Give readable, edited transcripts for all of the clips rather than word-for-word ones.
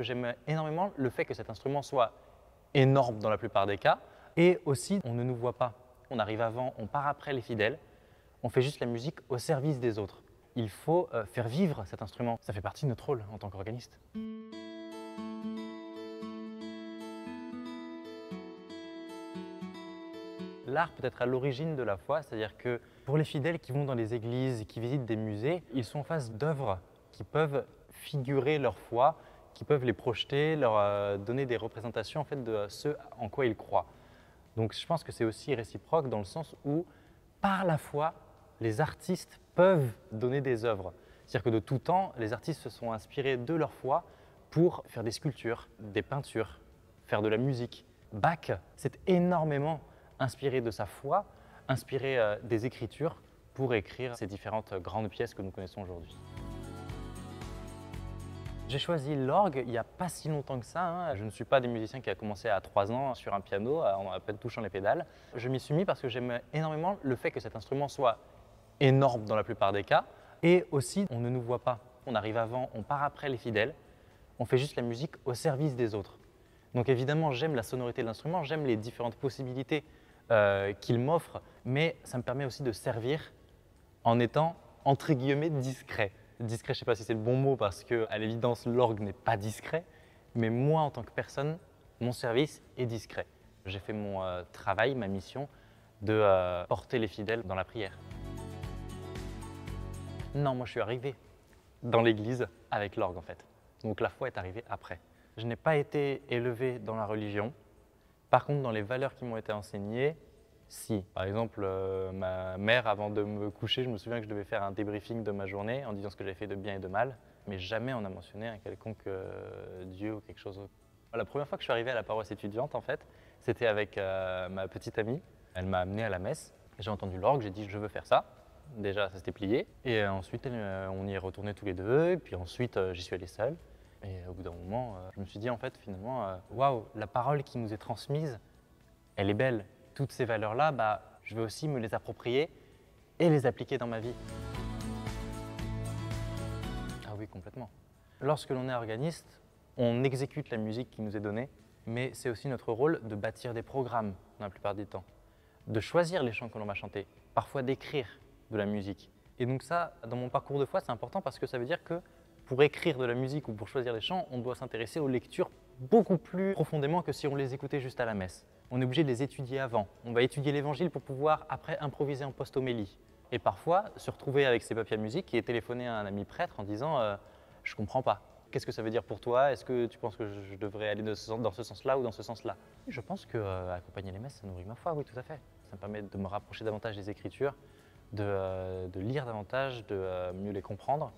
J'aime énormément le fait que cet instrument soit énorme dans la plupart des cas et aussi on ne nous voit pas. On arrive avant, on part après les fidèles, on fait juste la musique au service des autres. Il faut faire vivre cet instrument. Ça fait partie de notre rôle en tant qu'organiste. L'art peut être à l'origine de la foi, c'est-à-dire que pour les fidèles qui vont dans les églises, qui visitent des musées, ils sont en face d'œuvres qui peuvent figurer leur foi, qui peuvent les projeter, leur donner des représentations en fait, de ce en quoi ils croient. Donc je pense que c'est aussi réciproque dans le sens où, par la foi, les artistes peuvent donner des œuvres. C'est-à-dire que de tout temps, les artistes se sont inspirés de leur foi pour faire des sculptures, des peintures, faire de la musique. Bach s'est énormément inspiré de sa foi, inspiré des Écritures pour écrire ces différentes grandes pièces que nous connaissons aujourd'hui. J'ai choisi l'orgue il n'y a pas si longtemps que ça. Hein. Je ne suis pas des musiciens qui a commencé à 3 ans sur un piano en à peine touchant les pédales. Je m'y suis mis parce que j'aime énormément le fait que cet instrument soit énorme dans la plupart des cas et aussi on ne nous voit pas. On arrive avant, on part après les fidèles, on fait juste la musique au service des autres. Donc évidemment j'aime la sonorité de l'instrument, j'aime les différentes possibilités qu'il m'offre, mais ça me permet aussi de servir en étant entre guillemets discret. Discret, je ne sais pas si c'est le bon mot parce qu'à l'évidence, l'orgue n'est pas discret, mais moi, en tant que personne, mon service est discret. J'ai fait mon travail, ma mission de porter les fidèles dans la prière. Non, moi, je suis arrivé dans l'église avec l'orgue, en fait. Donc la foi est arrivée après. Je n'ai pas été élevé dans la religion. Par contre, dans les valeurs qui m'ont été enseignées, si. Par exemple, ma mère, avant de me coucher, je me souviens que je devais faire un débriefing de ma journée en disant ce que j'avais fait de bien et de mal, mais jamais on a mentionné un quelconque Dieu ou quelque chose. La première fois que je suis arrivé à la paroisse étudiante, en fait, c'était avec ma petite amie. Elle m'a amené à la messe. J'ai entendu l'orgue, j'ai dit je veux faire ça. Déjà, ça s'était plié. Et ensuite, on y est retourné tous les deux. Et puis ensuite, j'y suis allé seul. Et au bout d'un moment, je me suis dit en fait, finalement, waouh, la parole qui nous est transmise, elle est belle. Toutes ces valeurs-là, je vais aussi me les approprier et les appliquer dans ma vie. Ah oui, complètement. Lorsque l'on est organiste, on exécute la musique qui nous est donnée, mais c'est aussi notre rôle de bâtir des programmes dans la plupart du temps, de choisir les chants que l'on va chanter, parfois d'écrire de la musique. Et donc ça, dans mon parcours de foi, c'est important parce que ça veut dire que pour écrire de la musique ou pour choisir les chants, on doit s'intéresser aux lectures beaucoup plus profondément que si on les écoutait juste à la messe. On est obligé de les étudier avant. On va étudier l'évangile pour pouvoir après improviser en post-homélie. Et parfois, se retrouver avec ses papiers à musique et téléphoner à un ami prêtre en disant je ne comprends pas. Qu'est-ce que ça veut dire pour toi? Est-ce que tu penses que je devrais aller dans ce sens-là ou dans ce sens-là? Je pense qu'accompagner les messes, ça nourrit ma foi, oui, tout à fait. Ça me permet de me rapprocher davantage des Écritures, de lire davantage, de mieux les comprendre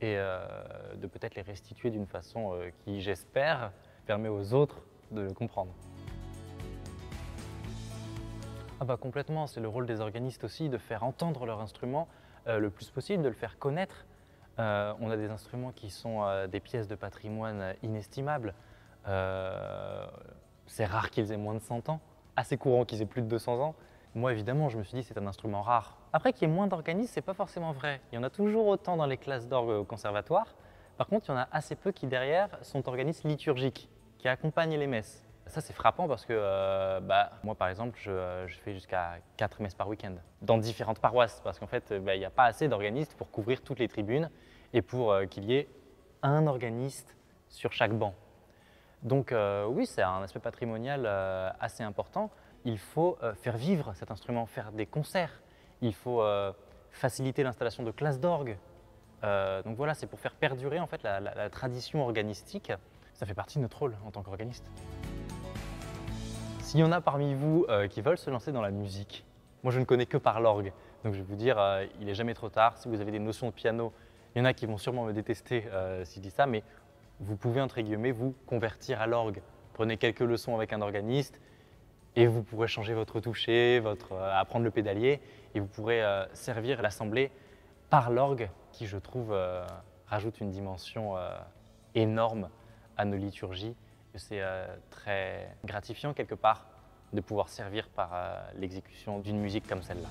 et de peut-être les restituer d'une façon qui, j'espère, permet aux autres de le comprendre. Ah complètement, c'est le rôle des organistes aussi de faire entendre leur instrument le plus possible, de le faire connaître. On a des instruments qui sont des pièces de patrimoine inestimables. C'est rare qu'ils aient moins de 100 ans, assez courant qu'ils aient plus de 200 ans. Moi évidemment, je me suis dit c'est un instrument rare. Après qu'il y ait moins d'organistes, c'est pas forcément vrai. Il y en a toujours autant dans les classes d'orgue au conservatoire. Par contre, il y en a assez peu qui derrière sont organistes liturgiques, qui accompagnent les messes. Ça, c'est frappant parce que moi, par exemple, je fais jusqu'à 4 messes par week-end dans différentes paroisses parce qu'en fait, il n'y a pas assez d'organistes pour couvrir toutes les tribunes et pour qu'il y ait un organiste sur chaque banc. Donc oui, c'est un aspect patrimonial assez important. Il faut faire vivre cet instrument, faire des concerts. Il faut faciliter l'installation de classes d'orgue. Donc voilà, c'est pour faire perdurer en fait la tradition organistique. Ça fait partie de notre rôle en tant qu'organiste. S'il y en a parmi vous qui veulent se lancer dans la musique, moi je ne connais que par l'orgue, donc je vais vous dire, il n'est jamais trop tard. Si vous avez des notions de piano, il y en a qui vont sûrement me détester si je dis ça, mais vous pouvez entre guillemets vous convertir à l'orgue. Prenez quelques leçons avec un organiste et vous pourrez changer votre toucher, apprendre le pédalier et vous pourrez servir l'assemblée par l'orgue qui je trouve rajoute une dimension énorme à nos liturgies. C'est très gratifiant quelque part de pouvoir servir par l'exécution d'une musique comme celle-là.